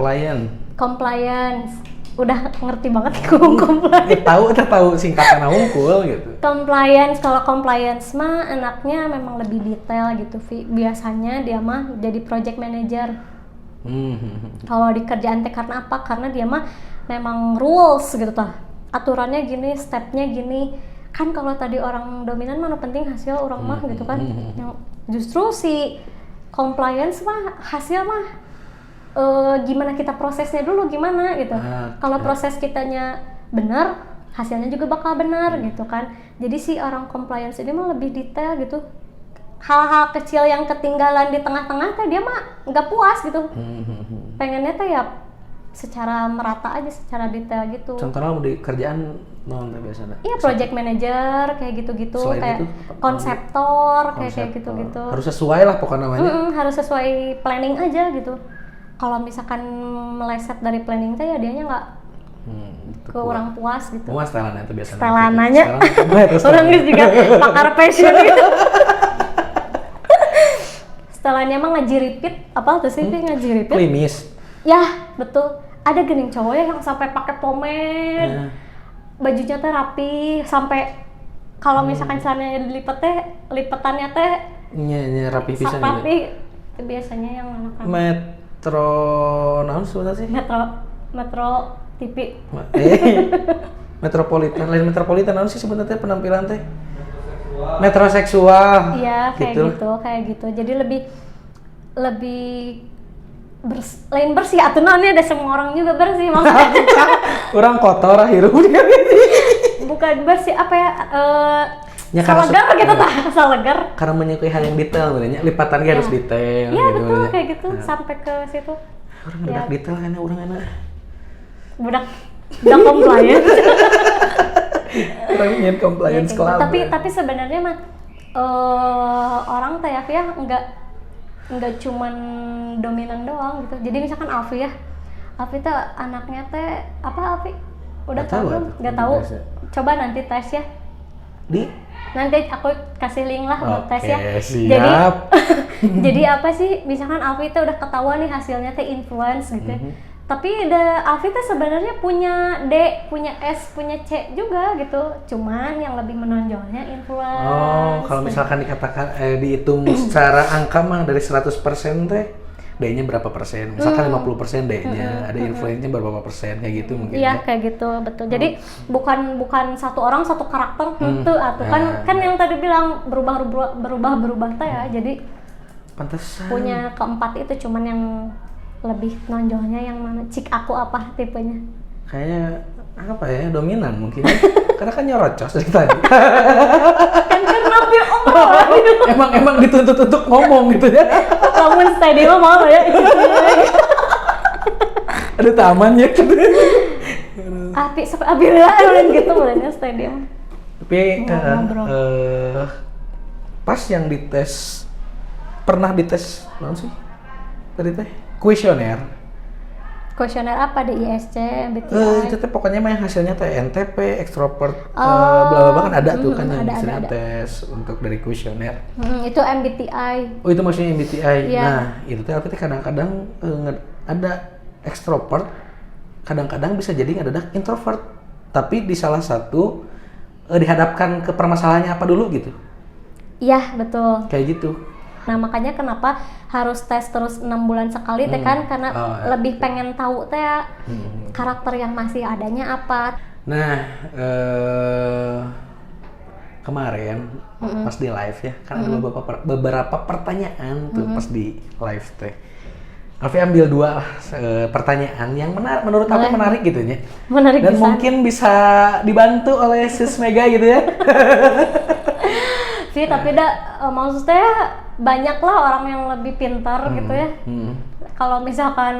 S2: compliance. Udah ngerti banget compliance.
S1: Tahu singkatan unggul gitu.
S2: Kalau compliance mah anaknya memang lebih detail gitu, Vi. Biasanya dia mah jadi project manager. Kalau di kerjaan teh karena apa? Karena dia mah memang rules gitu tah. Aturannya gini, stepnya gini. Kan kalau tadi orang dominan mana penting hasil orang mah gitu kan. Yang justru si compliance mah hasil mah gimana kita prosesnya dulu gimana gitu. Kalau proses kitanya benar, hasilnya juga bakal benar gitu kan. Jadi si orang compliance ini mah lebih detail gitu. Hal-hal kecil yang ketinggalan di tengah-tengah teh dia mah nggak puas gitu. Pengennya teh ya secara merata aja, secara detail gitu.
S1: Contohnya di kerjaan non biasanya.
S2: Iya, project manager kayak gitu-gitu. Selain kayak itu, konseptor kayak gitu-gitu.
S1: Harus sesuai lah pokoknya namanya.
S2: Harus sesuai planning aja gitu. Kalau misalkan meleset dari planning teh ya dianya nggak kurang puas gitu.
S1: Puas setelannya itu biasanya.
S2: Setelananya. Orang juga pakar fashion gitu. Setelannya mah ngejiripit, apa tuh sih ngejiripit?
S1: Klimis.
S2: Ya, betul. Ada gening cowok ya yang sampai pakai pomade. Bajunya teh rapi sampai kalau misalkan celananya dilipat teh, lipetannya teh
S1: rapi pisan
S2: gitu. Rapi. Biasanya yang anak-anak.
S1: Naon sebenarnya sih?
S2: Metro TV.
S1: Metropolitan naon sih sebenarnya penampilan teh? Metroseksual.
S2: Iya, kayak gitu. Jadi lebih lain bersih atuh naonnya ada semua orang juga bersih maksudnya.
S1: Orang kotor hirup dia.
S2: Bukan bersih apa ya? Salegar gitu tah, salegar.
S1: Karena menyukai hal yang detail sebenarnya, lipatannya harus detail.
S2: Iya gitu, betul kayak gitu sampai ke situ.
S1: Orang budak detail kan orang enak.
S2: Budak compliance.
S1: Orang ingin compliance club.
S2: Tapi sebenarnya mah orang teh ya nggak cuman dominan doang gitu. Jadi misalkan Alfi teh anaknya teh apa Alfi? Udah tahu belum? Nggak tahu. Coba nanti tes ya. Nanti aku kasih link lah buat tes ya.
S1: Siap.
S2: Jadi apa sih? Misalkan Alfi teh udah ketahuan nih hasilnya teh influence gitu. Tapi Alfi teh sebenarnya punya D, punya S, punya C juga gitu. Cuman yang lebih menonjolnya influence.
S1: Oh, kalau misalkan dikatakan dihitung secara angka mah dari 100% teh D-nya berapa persen? Misalkan 50% D-nya, ada influence-nya berapa persen kayak gitu mungkin.
S2: Iya, kayak gitu, betul. Jadi bukan satu orang satu karakter gitu atau kan yang tadi bilang berubah teh ya. Jadi
S1: pantesan
S2: punya keempat itu cuman yang lebih nonjolnya yang mana? Cik aku apa tipenya?
S1: kayaknya apa ya, dominan mungkin. Karena kan nyerocos dari tadi.
S2: Kan karena dia
S1: emang dituntut untuk ngomong gitu ya.
S2: Bangun stadium mau ya.
S1: Ada tamannya gitu.
S2: Abi lah gitu mulainya stadium.
S1: Tapi pas yang dites, pernah dites mana sih tadi teh? Kuesioner
S2: apa di ISC, MBTI?
S1: itu teh pokoknya mah yang hasilnya teh NTP, extrovert, bla bla kan ada tuh kan yang hasilnya tes untuk dari kuesioner.
S2: Itu MBTI.
S1: Oh itu maksudnya MBTI.
S2: Yeah.
S1: Nah itu teh artinya kadang-kadang ada extrovert, kadang-kadang bisa jadi ada introvert. Tapi di salah satu dihadapkan ke permasalahannya apa dulu gitu.
S2: Iya betul.
S1: Kayak gitu.
S2: Nah makanya kenapa harus tes terus 6 bulan sekali teh kan karena lebih pengen tahu teh karakter yang masih adanya apa.
S1: Nah kemarin pas di live ya kan ada beberapa pertanyaan tuh pas di live teh. Alfi ambil 2 pertanyaan yang menurut aku menarik gitu ya.
S2: Menarik
S1: dan
S2: bisa.
S1: Mungkin bisa dibantu oleh Sis Mega gitu ya.
S2: Sih tapi maksudnya banyak lah orang yang lebih pintar gitu ya. Kalau misalkan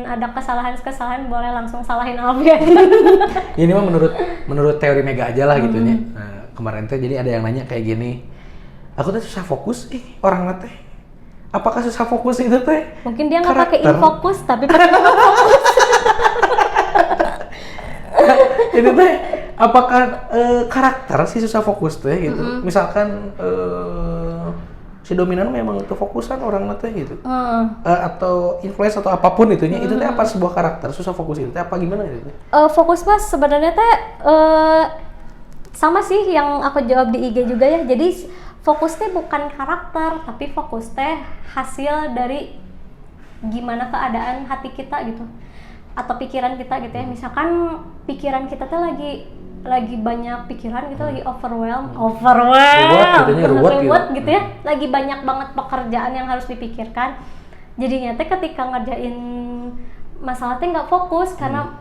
S2: ada kesalahan boleh langsung salahin Alfi.
S1: Ini mah menurut teori Mega aja lah gitu ya. Nah, kemarin teh jadi ada yang nanya kayak gini. Aku tuh susah fokus, orang teh. Apakah susah fokus itu teh?
S2: Mungkin dia nggak pakai infocus tapi pakai fokus.
S1: Jadi teh apakah karakter si susah fokus teh gitu? Misalkan si dominan memang kefokusan orang teh gitu, atau influence atau apapun itunya, itu teh apa sebuah karakter susah fokus itu teh apa gimana gitu?
S2: Fokus mas sebenarnya teh sama sih yang aku jawab di IG juga ya. Jadi fokus teh bukan karakter tapi fokus teh hasil dari gimana keadaan hati kita gitu atau pikiran kita gitu ya. Misalkan pikiran kita tuh lagi banyak pikiran gitu, lagi ruwet gitu ya, lagi banyak banget pekerjaan yang harus dipikirkan. Jadinya teh ketika ngerjain masalah teh nggak fokus karena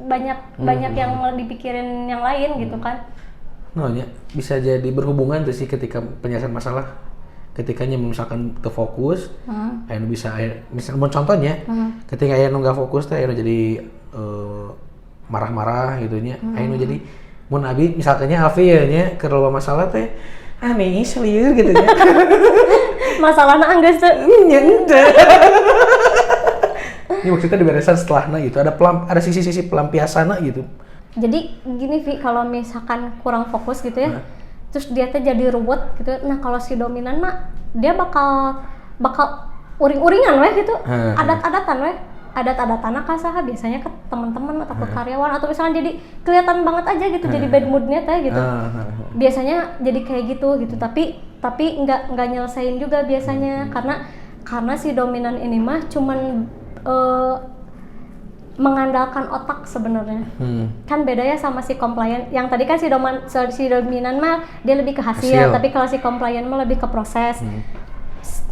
S2: banyak yang dipikirin yang lain gitu kan.
S1: Nah, ya, bisa jadi berhubungan tuh sih ketika penyelesaian masalah. Ketikanya misalkan terfokus, anu bisa misalnya contohnya, ketika anu nggak fokus teh anu jadi marah-marah gitunya. Anu jadi mun abi misalkannya Alfi ya nya keur loba masalah teh nih selieur gitu nya.
S2: Masalahna anggeus teh
S1: nya henteu. Ini maksudnya diberesan setelahna gitu. Ada sisi-sisi pelampiasanna gitu.
S2: Jadi gini Vi, kalau misalkan kurang fokus gitu ya, terus dia tuh jadi ruwet gitu. Nah kalau si dominan mah dia bakal uring-uringan weh gitu, adat-adatan weh, adat-adatan kasaha biasanya ke teman-teman atau ke karyawan atau misalnya jadi kelihatan banget aja gitu, jadi bad moodnya teh gitu. Biasanya jadi kayak gitu. Tapi nggak nyelesain juga biasanya karena si dominan ini mah cuman mengandalkan otak sebenarnya. Kan beda ya sama si compliant. Yang tadi kan si dominan mah dia lebih ke hasil. Tapi kalau si compliant mah lebih ke proses.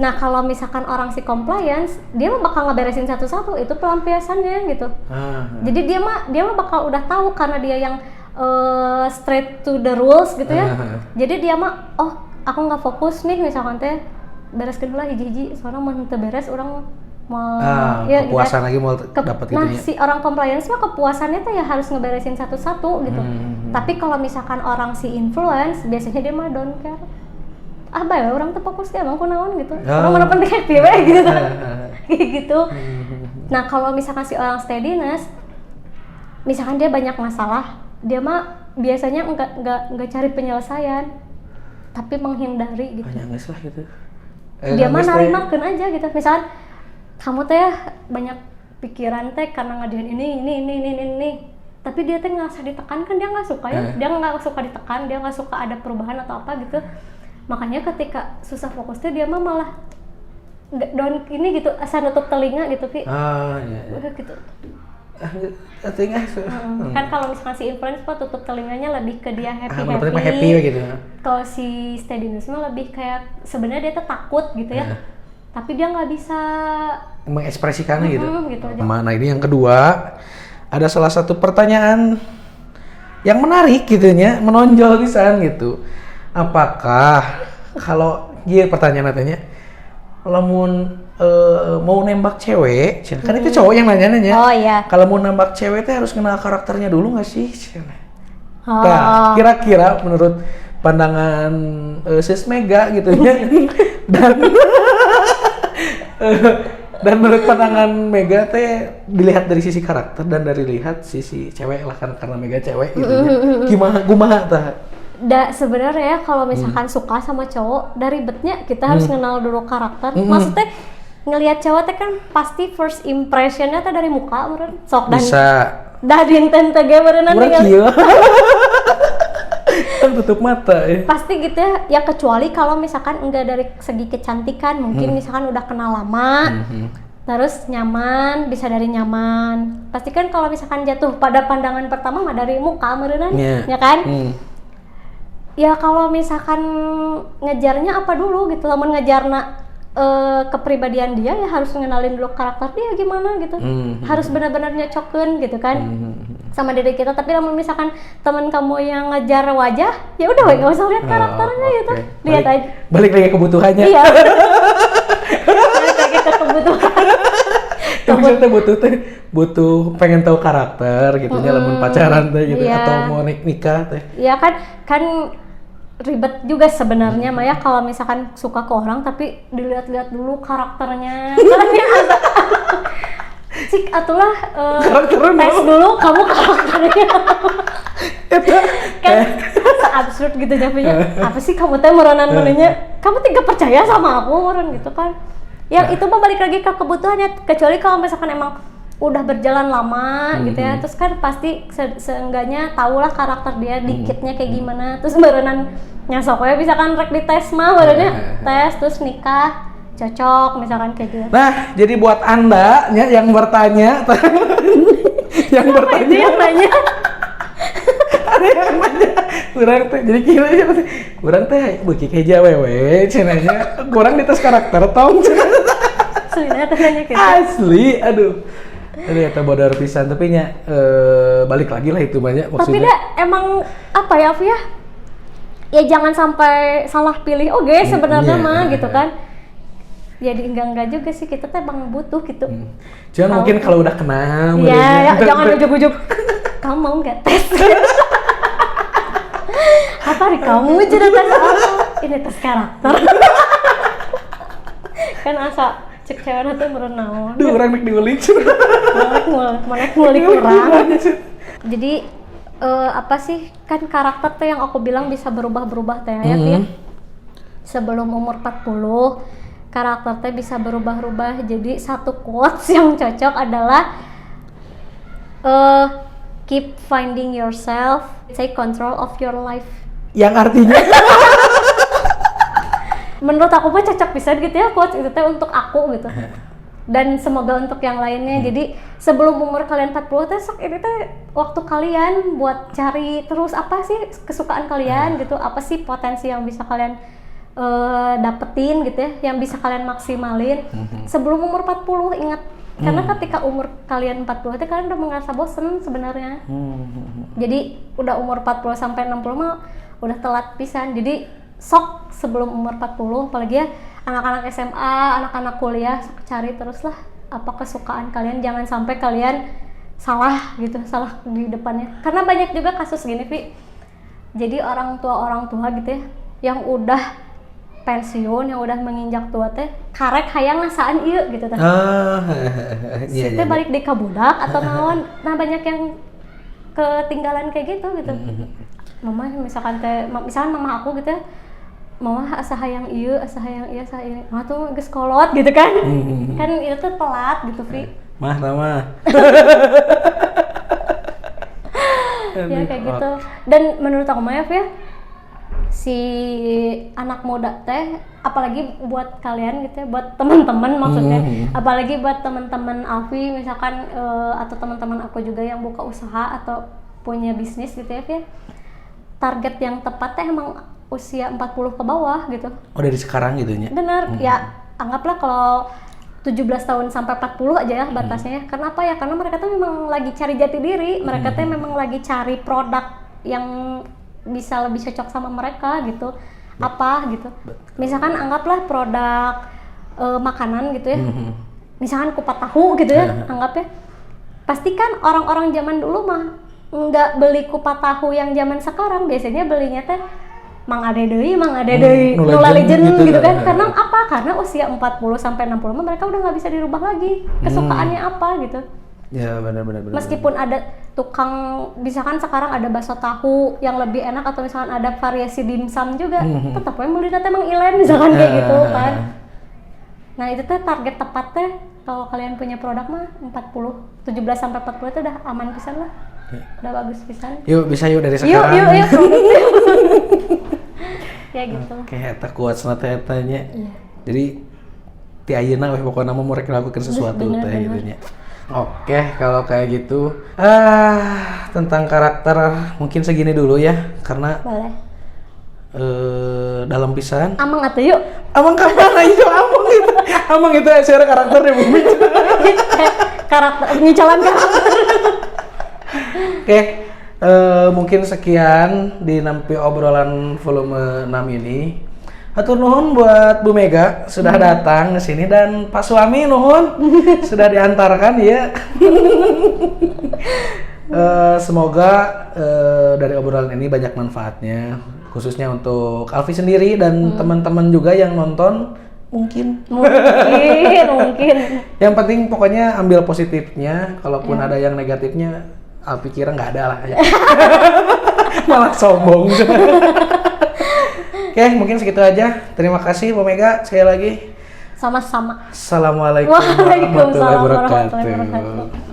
S2: Nah, kalau misalkan orang si compliance, dia mah bakal ngeberesin satu-satu, itu pelampiasannya gitu. Jadi dia mah bakal udah tahu karena dia yang straight to the rules gitu ya. Jadi dia mah aku nggak fokus nih misalkan teh bereskeun heula hiji-hiji, soalnya mun teu beres urang mau
S1: kepuasan gitu. Lagi mau dapat gitu.
S2: Nah, si orang compliance mah kepuasannya tuh ya harus ngeberesin satu-satu gitu. Tapi kalau misalkan orang si influence, biasanya dia mah don't care. apa ya orang tuh fokus ke emang kunaon gitu. Orang mana penting happy we gitu kan. Kayak gitu. Nah, kalau misalkan si orang steadiness, misalkan dia banyak masalah, dia mah biasanya enggak cari penyelesaian, tapi menghindari gitu.
S1: Banyak lah gitu.
S2: Dia mah narimakeun aja gitu. Misalkan kamu teh banyak pikiran teh karena ngadain ini. Tapi dia teh ngerasa ditekan kan dia nggak suka ya. Dia nggak suka ditekan, dia nggak suka ada perubahan atau apa gitu. Makanya ketika susah fokusnya dia mah malah down ini gitu, asal nutup telinga gitu Pi.
S1: Iya.
S2: Udah gitu.
S1: Telinga.
S2: Kan kalau misalkan si influence mah tutup telinganya lebih ke dia happy.
S1: Happy gitu.
S2: Kalau si steadiness mah lebih kayak sebenarnya dia tuh takut gitu ya. Tapi dia nggak bisa
S1: mengekspresikannya gitu.
S2: Gitu aja.
S1: Nah, ini yang kedua, ada salah satu pertanyaan yang menarik gitu ya, menonjol pisan gitu. Apakah kalau pertanyaan katanya lamun mau nembak cewek, kan itu cowok yang nanya-nanya.
S2: Oh iya.
S1: Kalau mau nembak cewek teh harus kenal karakternya dulu nggak sih? Nah, kira-kira menurut pandangan Sis Mega gitu ya. Dan menurut pandangan Mega teh dilihat dari sisi karakter dan dari lihat sisi cewek lah karena Mega cewek gitu ya. Kumaha tah?
S2: Sebenarnya ya kalau misalkan suka sama cowok, dari ribetnya kita harus kenal dulu karakter. Maksudnya ngelihat cowok teh kan pasti first impressionnya teh dari muka meureun. Sok dan
S1: bisa.
S2: Dah dinten teh ge meureunna
S1: tinggal. Kan tutup mata ya.
S2: Pasti gitu ya kecuali kalau misalkan enggak dari segi kecantikan, mungkin misalkan udah kenal lama. Terus nyaman, bisa dari nyaman. Pasti kan kalau misalkan jatuh pada pandangan pertama mah dari muka meureunna, ya kan? Ya kalau misalkan ngejarnya apa dulu gitu, lamun ngejarna kepribadian dia ya harus ngenalin dulu karakter dia gimana gitu. Harus benar-benar nyocokeun gitu kan sama diri kita. Tapi lamun misalkan teman kamu yang ngejar wajah, ya udah we enggak usah lihat karakternya gitu. Lihat aja.
S1: Balik lagi ke kebutuhannya.
S2: Iya. Balik lagi ke kebutuhan.
S1: Maksudnya butuh pengen tahu karakter gitu nya lamun pacaran teh gitu atau mau nikah teh. Iya
S2: kan ribet juga sebenarnya Maya kalau misalkan suka ke orang tapi dilihat-lihat dulu karakternya. Karena cik atulah tes dulu kamu karakternya. Kan absurd gitu jadinya. Apa sih kamu teh meronan menanya? Kamu tidak percaya sama aku orang gitu kan. Yang itu mah balik lagi ke kebutuhannya, kecuali kalau misalkan emang udah berjalan lama gitu ya, terus kan pasti seenggaknya tahulah karakter dia dikitnya kayak gimana, terus berenan nyasok ya misalkan rek dites mah berenanya tes terus nikah cocok misalkan kayak gitu.
S1: Nah jadi buat anda yang bertanya yang nanya ada yang nanya kurang teh jadi kira kurang teh beuki keja wewe cenanya kurang dites karakter tong
S2: aslinya tanya gitu
S1: asli aduh ternyata bodor pisan tapi nya balik lagi lah itu banyak maksudnya.
S2: Tapi dah emang apa ya Fia? Ya jangan sampai salah pilih sebenarnya mah gitu kan. Jadi enggak juga sih kita tuh emang butuh gitu.
S1: Cuman mungkin kalau udah kenal
S2: ya jangan ujuk-ujuk. Kamu mau enggak tes? Apa nih kamu jadi tes apa? Ini tes karakter. Kan asa cek cewek tuh merenang.
S1: Duh, orang nek diulik.
S2: Ngulik orang. Jadi apa sih kan karakter tuh yang aku bilang bisa berubah-berubah teh ya Fia. Sebelum umur 40 karakter teh bisa berubah-ubah. Jadi satu quotes yang cocok adalah keep finding yourself, take control of your life.
S1: Yang artinya
S2: menurut aku mah cocok bisa gitu ya quotes itu teh untuk aku gitu. Dan semoga untuk yang lainnya. Jadi sebelum umur kalian 40 teh sok ini teh waktu kalian buat cari terus apa sih kesukaan kalian gitu, apa sih potensi yang bisa kalian dapetin gitu ya, yang bisa kalian maksimalin sebelum umur 40 ingat. Karena ketika umur kalian 40 teh kalian udah merasa bosen sebenarnya. Jadi udah umur 40 sampai 60 mah udah telat pisan. Jadi sok sebelum umur 40 apalagi ya anak-anak SMA, anak-anak kuliah cari terus lah apa kesukaan kalian, jangan sampai kalian salah gitu, salah di depannya. Karena banyak juga kasus gini, Vi. Jadi orang tua gitu ya yang udah pensiun yang udah menginjak tua teh karek hayang ngasaan ieu gitu teh.
S1: Iya.
S2: Teh balik di kabudak atau naon. Nah banyak yang ketinggalan kayak gitu. Mama misalkan mama aku gitu ya. Mama asa hayang ieu, asa hayang ieu, asa ieu. Mama tuh geus kolot gitu kan. Kan itu tuh telat gitu, Vi.
S1: Mah.
S2: Ya kayak gitu. Dan menurut aku mah ya, si anak muda teh apalagi buat kalian gitu ya, buat teman-teman maksudnya, apalagi buat teman-teman Alfi misalkan atau teman-teman aku juga yang buka usaha atau punya bisnis gitu ya, target yang tepat teh emang usia 40 ke bawah gitu.
S1: Oh dari sekarang gitu ya?
S2: Bener, ya anggaplah kalau 17 tahun sampai 40 aja ya batasnya ya. Karena apa ya? Karena mereka tuh memang lagi cari jati diri, mereka tuh memang lagi cari produk yang bisa lebih cocok sama mereka gitu. Apa gitu. Misalkan anggaplah produk makanan gitu ya. Misalkan kupat tahu gitu ya, anggapnya. Pasti kan orang-orang zaman dulu mah nggak beli kupat tahu yang zaman sekarang, biasanya belinya teh Mang Ade deui, Nula Legend gitu kan. Karena apa? Karena usia 40 sampai 60 mereka udah nggak bisa dirubah lagi. Kesukaannya apa gitu.
S1: Ya benar.
S2: Meskipun ada tukang, misalkan sekarang ada bakso tahu yang lebih enak atau misalkan ada variasi dimsum juga, tetap aja beli nanti emang ilen misalkan kayak gitu kan. Nah itu tuh target tepatnya kalau kalian punya produk mah 17 sampai 40 itu udah aman pisan lah. Udah bagus pisan.
S1: Yuk bisa dari sekarang.
S2: Yuk. Ya gitu.
S1: Kayak eta kuat sangat etanya.
S2: Iya.
S1: Jadi ti ayeuna we pokona mau rek lakukeun sesuatu teh gitu nya. Oke, kalau kayak gitu tentang karakter mungkin segini dulu ya karena
S2: Boleh.
S1: Dalam pisan.
S2: Amang atuh yuk.
S1: Amang kapan itu amang itu. Amang itu secara karakter di bumi.
S2: Karakter penyecalan karakter.
S1: Oke. Mungkin sekian di Nampi Obrolan volume 6 ini. Hatur nuhun buat Bu Mega sudah datang ke sini dan Pak Suami nuhun sudah diantarkan ya. Semoga dari obrolan ini banyak manfaatnya khususnya untuk Alfi sendiri dan teman-teman juga yang nonton mungkin. Yang penting pokoknya ambil positifnya, kalaupun ada yang negatifnya Alfi kira nggak ada lah ya. Malah sombong. Oke, mungkin segitu aja. Terima kasih Bu Mega sekali lagi.
S2: Sama-sama.
S1: Assalamualaikum
S2: Waalaikumsalam
S1: warahmatullahi
S2: warahmatullahi
S1: wabarakatuh.
S2: wabarakatuh.